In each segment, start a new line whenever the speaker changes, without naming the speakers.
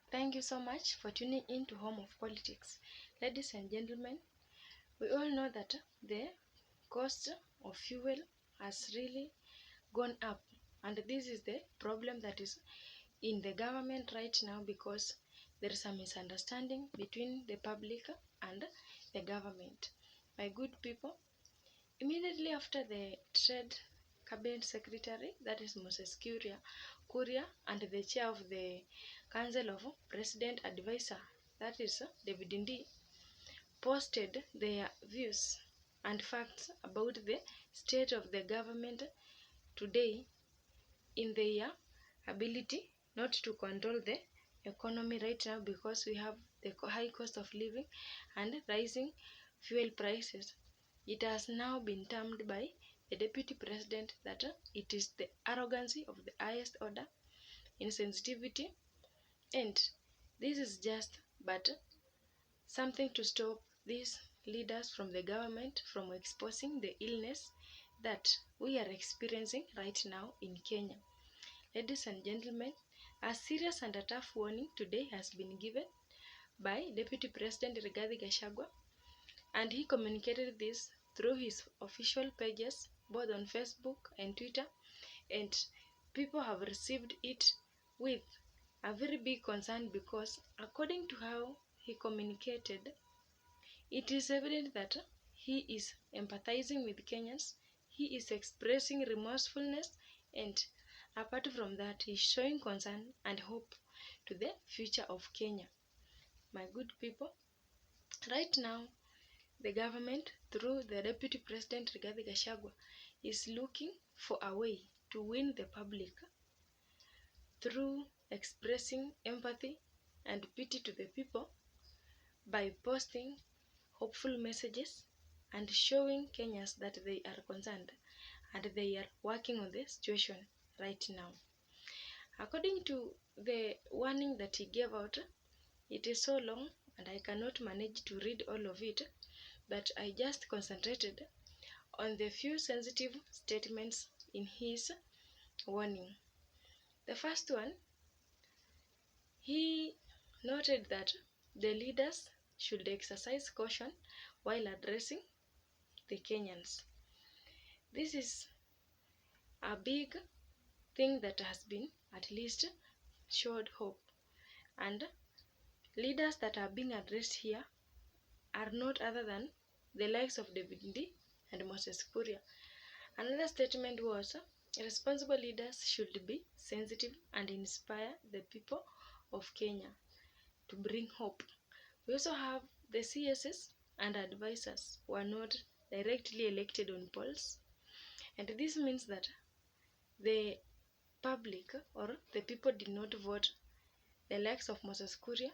Thank you so much for tuning in to Home of Politics. Ladies and gentlemen, we all know that the cost of fuel has really gone up, and this is the problem that is in the government right now because there is a misunderstanding between the public and the government. My good people, immediately after the Trade Cabinet Secretary, that is Moses Kuria, and the chair of the Council of President Advisor, that is David Ndii, posted their views and facts about the state of the government today in their ability not to control the economy right now because we have the high cost of living and rising fuel prices. It has now been termed by the Deputy President that it is the arrogancy of the highest order, insensitivity, and this is just but something to stop these leaders from the government from exposing the illness that we are experiencing right now in Kenya. Ladies and gentlemen, a serious and a tough warning today has been given by Deputy President Rigathi Gachagua, and he communicated this through his official pages both on Facebook and Twitter, and people have received it with a very big concern because according to how he communicated, it is evident that he is empathizing with Kenyans, he is expressing remorsefulness, and apart from that, he is showing concern and hope to the future of Kenya. My good people, right now, the government, through the Deputy President Rigathi Gachagua, is looking for a way to win the public through expressing empathy and pity to the people by posting hopeful messages and showing Kenyans that they are concerned and they are working on the situation right now. According to the warning that he gave out, it is so long and I cannot manage to read all of it, but I just concentrated on the few sensitive statements in his warning. The first one, he noted that the leaders should exercise caution while addressing the Kenyans. This is a big thing that has been at least showed hope, and leaders that are being addressed here are not other than the likes of David Ndii and Moses Kuria. Another statement was responsible leaders should be sensitive and inspire the people of Kenya to bring hope. We also have the CSs and advisors who are not directly elected on polls, and this means that the public or the people did not vote the likes of Moses Kuria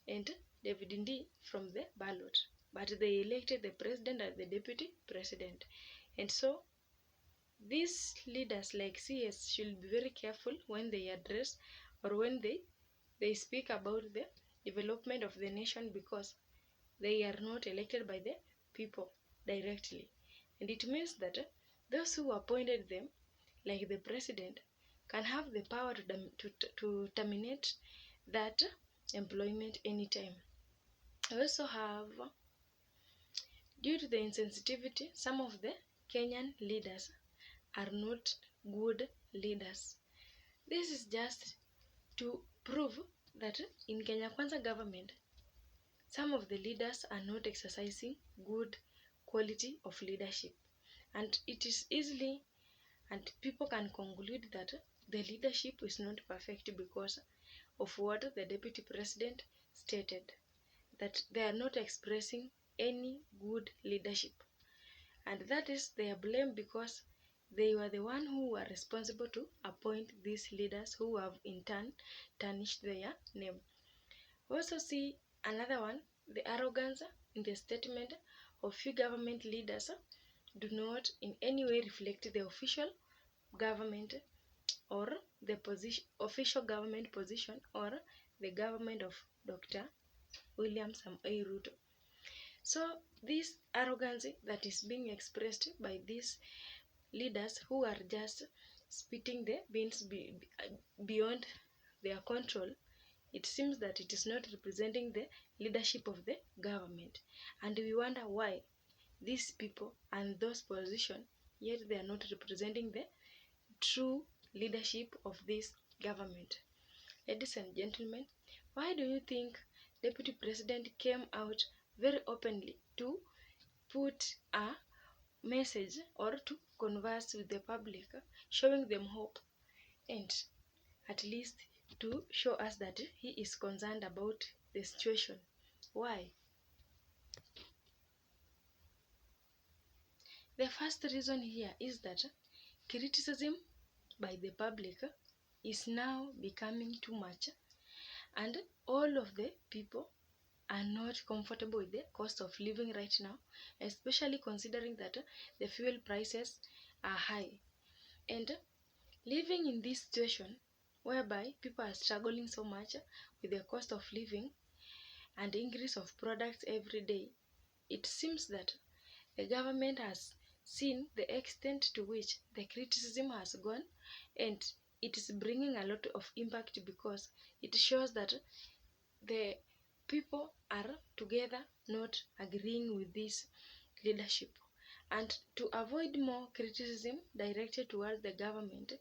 and David Ndii from the ballot, but they elected the president and the deputy president. And so these leaders like CS should be very careful when they address or when they speak about the development of the nation because they are not elected by the people directly. And it means that those who appointed them, like the president, can have the power to terminate that employment anytime. We also have, due to the insensitivity, some of the Kenyan leaders are not good leaders. This is just to prove that in Kenya Kwanza government, some of the leaders are not exercising good quality of leadership. And it is easily, and people can conclude that the leadership is not perfect because of what the deputy president stated, that they are not expressing any good leadership. And that is their blame because they were the one who were responsible to appoint these leaders who have in turn tarnished their name. We also see another one, the arrogance in the statement of few government leaders do not in any way reflect the official government or the official government position or the government of Dr. William Samoei Ruto. So this arrogance that is being expressed by these leaders who are just spitting the beans beyond their control it seems that it is not representing the leadership of the government. And we wonder why these people and those positions, yet they are not representing the true leadership of this government. Ladies and gentlemen, why do you think Deputy President came out very openly to put a message or to converse with the public, showing them hope and at least to show us that he is concerned about the situation? Why? The first reason here is that criticism by the public is now becoming too much, and all of the people are not comfortable with the cost of living right now, especially considering that the fuel prices are high. And living in this situation whereby people are struggling so much with the cost of living and increase of products every day, it seems that the government has seen the extent to which the criticism has gone, and it is bringing a lot of impact because it shows that the people are together not agreeing with this leadership. And to avoid more criticism directed towards the government,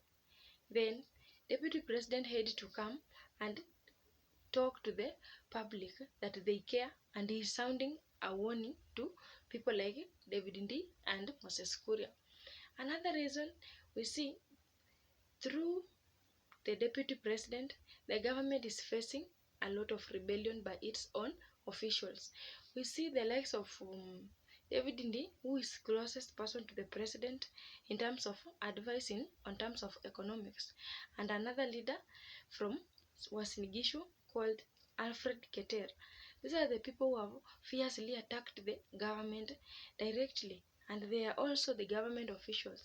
then Deputy President had to come and talk to the public that they care, and he is sounding a warning to people like David Ndii and Moses Kuria. Another reason we see, through the Deputy President, the government is facing a lot of rebellion by its own officials. We see the likes of David Ndii, who is closest person to the president in terms of advising on terms of economics, and another leader from Uasin Gishu called Alfred Keter. These are the people who have fiercely attacked the government directly, and they are also the government officials.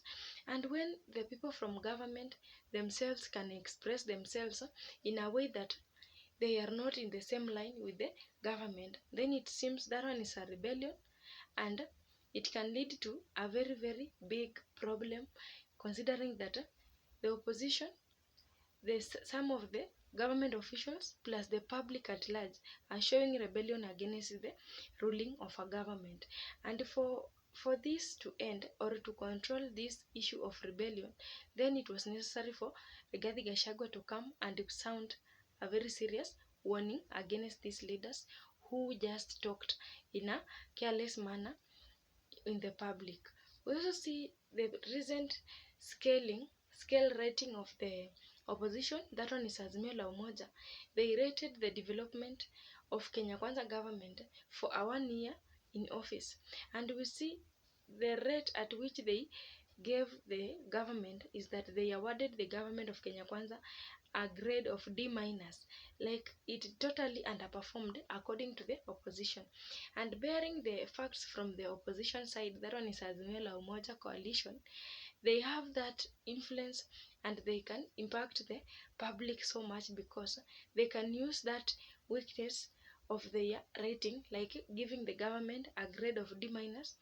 And when the people from government themselves can express themselves in a way that they are not in the same line with the government, then it seems that one is a rebellion, and it can lead to a very, very big problem, considering that the opposition, some of the government officials plus the public at large are showing rebellion against the ruling of a government. And for this to end or to control this issue of rebellion, then it was necessary for Rigathi Gachagua to come and sound a very serious warning against these leaders who just talked in a careless manner in the public. We also see the recent scale rating of the opposition. That one is Azimio la Umoja. They rated the development of Kenya Kwanza government for a 1 year in office, and we see the rate at which they gave the government is that they awarded the government of Kenya Kwanza a grade of D minus, like it totally underperformed according to the opposition. And bearing the facts from the opposition side, that one is Azimio la Umoja coalition, they have that influence and they can impact the public so much because they can use that weakness of their rating, like giving the government a grade of D minus,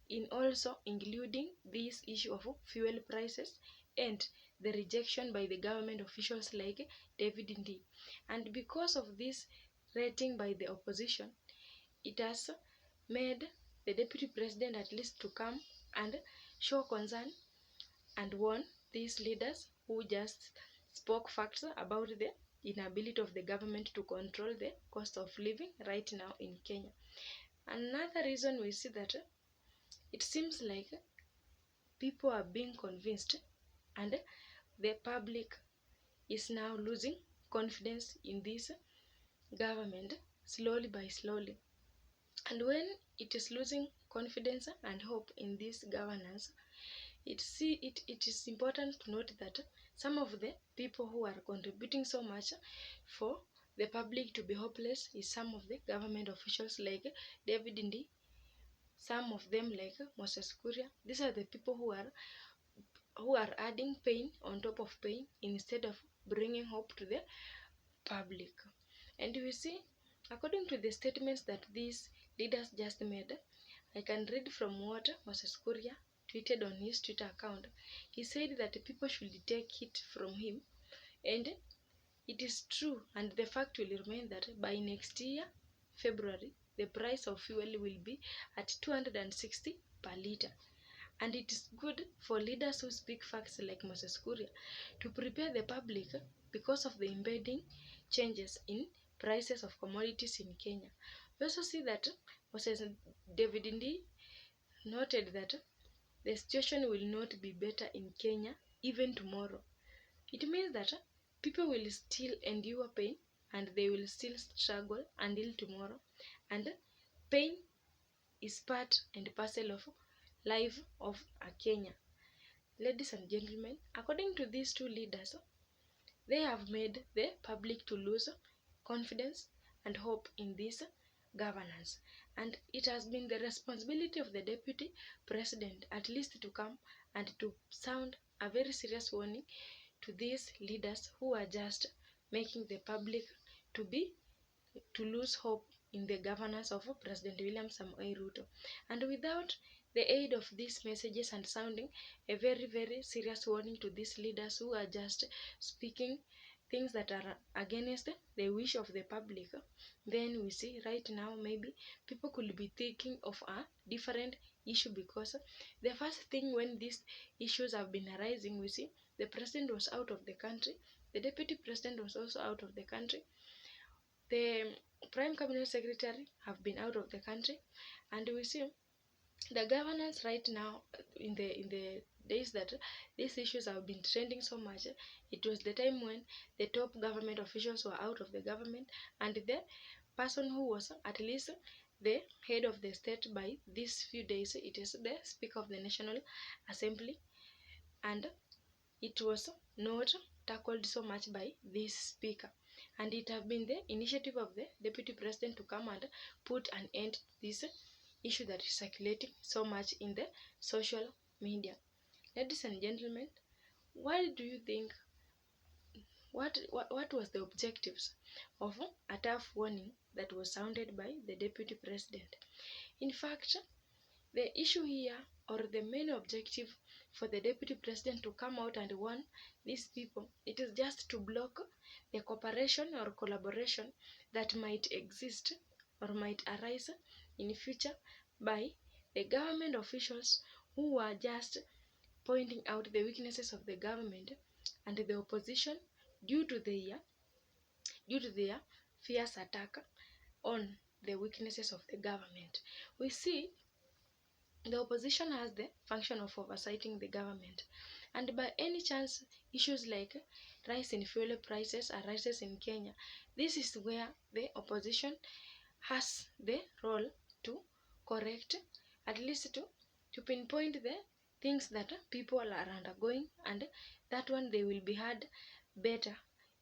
in also including this issue of fuel prices and the rejection by the government officials like David Ndii. And because of this rating by the opposition, it has made the Deputy President at least to come and show concern and warn these leaders who just spoke facts about the inability of the government to control the cost of living right now in Kenya. Another reason we see that it seems like people are being convinced and the public is now losing confidence in this government slowly by slowly. And when it is losing confidence and hope in this governance, it is important to note that some of the people who are contributing so much for the public to be hopeless is some of the government officials like David Ndii, some of them like Moses Kuria. These are the people who are adding pain on top of pain instead of bringing hope to the public. And we see, according to the statements that these leaders just made, I can read from what Moses Kuria tweeted on his Twitter account. He said that people should take it from him, and It is true, and the fact will remain that by next year, February, the price of fuel will be at 260 per liter. And it is good for leaders who speak facts like Moses Kuria to prepare the public because of the impending changes in prices of commodities in Kenya. We also see that Moses David Ndii noted that the situation will not be better in Kenya even tomorrow. It means that people will still endure pain and they will still struggle until tomorrow. And pain is part and parcel of life of a Kenya. Ladies and gentlemen, according to these two leaders, they have made the public to lose confidence and hope in this governance. And it has been the responsibility of the deputy president at least to come and to sound a very serious warning to these leaders who are just making the public to lose hope in the governance of President William Samoei Ruto. And without the aid of these messages and sounding a very, very serious warning to these leaders who are just speaking things that are against the wish of the public, then we see right now maybe people could be thinking of a different issue, because the first thing when these issues have been arising, we see the president was out of the country, the deputy president was also out of the country, the prime cabinet secretary have been out of the country, and we see the governance right now in the days that these issues have been trending so much. It was the time when the top government officials were out of the government, and the person who was at least the head of the state by these few days, it is the Speaker of the National Assembly, and it was not tackled so much by this speaker. And it have been the initiative of the deputy president to come and put an end to this issue that is circulating so much in the social media. Ladies and gentlemen, what do you think? What was the objectives of a tough warning that was sounded by the deputy president? In fact, the issue here, or the main objective for the deputy president to come out and warn these people, it is just to block the cooperation or collaboration that might exist or might arise in future by the government officials who are just pointing out the weaknesses of the government and the opposition due to their fierce attack on the weaknesses of the government. We see the opposition has the function of oversighting the government, and by any chance issues like rise in fuel prices arises in Kenya, this is where the opposition has the role to correct, at least to pinpoint the things that people are undergoing, and that one they will be heard better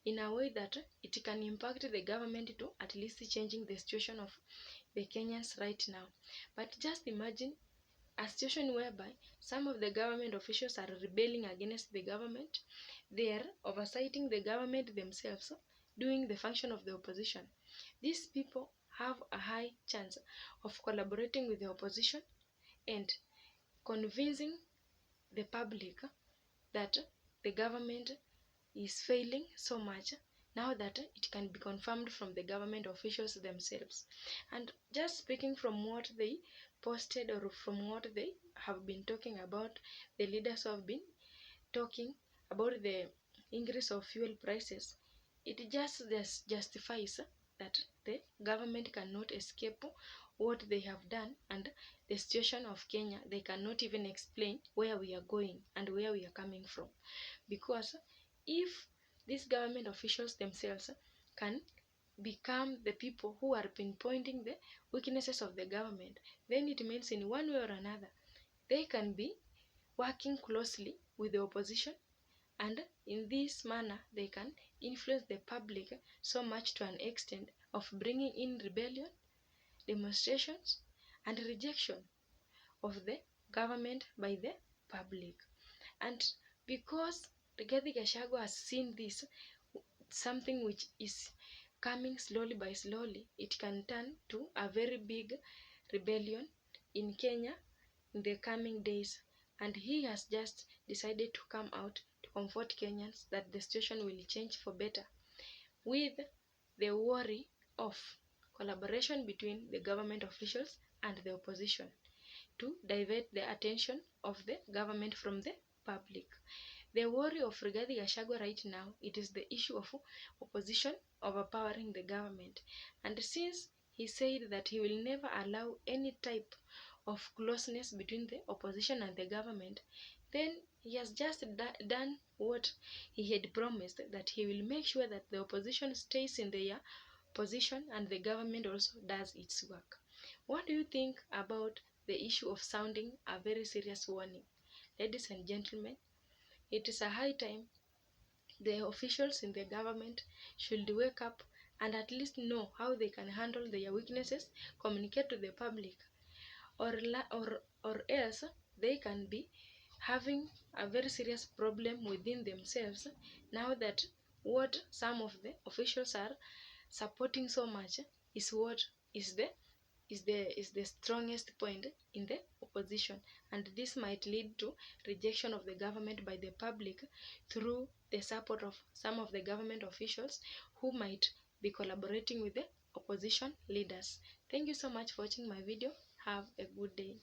in a way that it can impact the government to at least changing the situation of the Kenyans right now. But just imagine a situation whereby some of the government officials are rebelling against the government, they are oversighting the government themselves, doing the function of the opposition. These people have a high chance of collaborating with the opposition and convincing the public that the government is failing so much now that it can be confirmed from the government officials themselves. And just speaking from what they posted or from what they have been talking about, the leaders who have been talking about the increase of fuel prices, it just justifies that the government cannot escape what they have done, and the situation of Kenya, they cannot even explain where we are going and where we are coming from. Because if these government officials themselves can become the people who are pinpointing the weaknesses of the government, then it means in one way or another they can be working closely with the opposition, and in this manner they can influence the public so much to an extent of bringing in rebellion, demonstrations, and rejection of the government by the public. And because Rigathi Gachagua has seen this, something which is coming slowly by slowly, it can turn to a very big rebellion in Kenya in the coming days. And he has just decided to come out to comfort Kenyans that the situation will change for better. with the worry of collaboration between the government officials and the opposition to divert the attention of the government from the public. The worry of Rigathi Gachagua right now, it is the issue of opposition overpowering the government. And since he said that he will never allow any type of closeness between the opposition and the government, then he has just done what he had promised, that he will make sure that the opposition stays in their position and the government also does its work. What do you think about the issue of sounding a very serious warning? Ladies and gentlemen, it is a high time the officials in the government should wake up and at least know how they can handle their weaknesses, communicate to the public, or else they can be having a very serious problem within themselves, now that what some of the officials are supporting so much is what is the strongest point in the opposition, and this might lead to rejection of the government by the public through the support of some of the government officials who might be collaborating with the opposition leaders. Thank you so much for watching my video. Have a good day.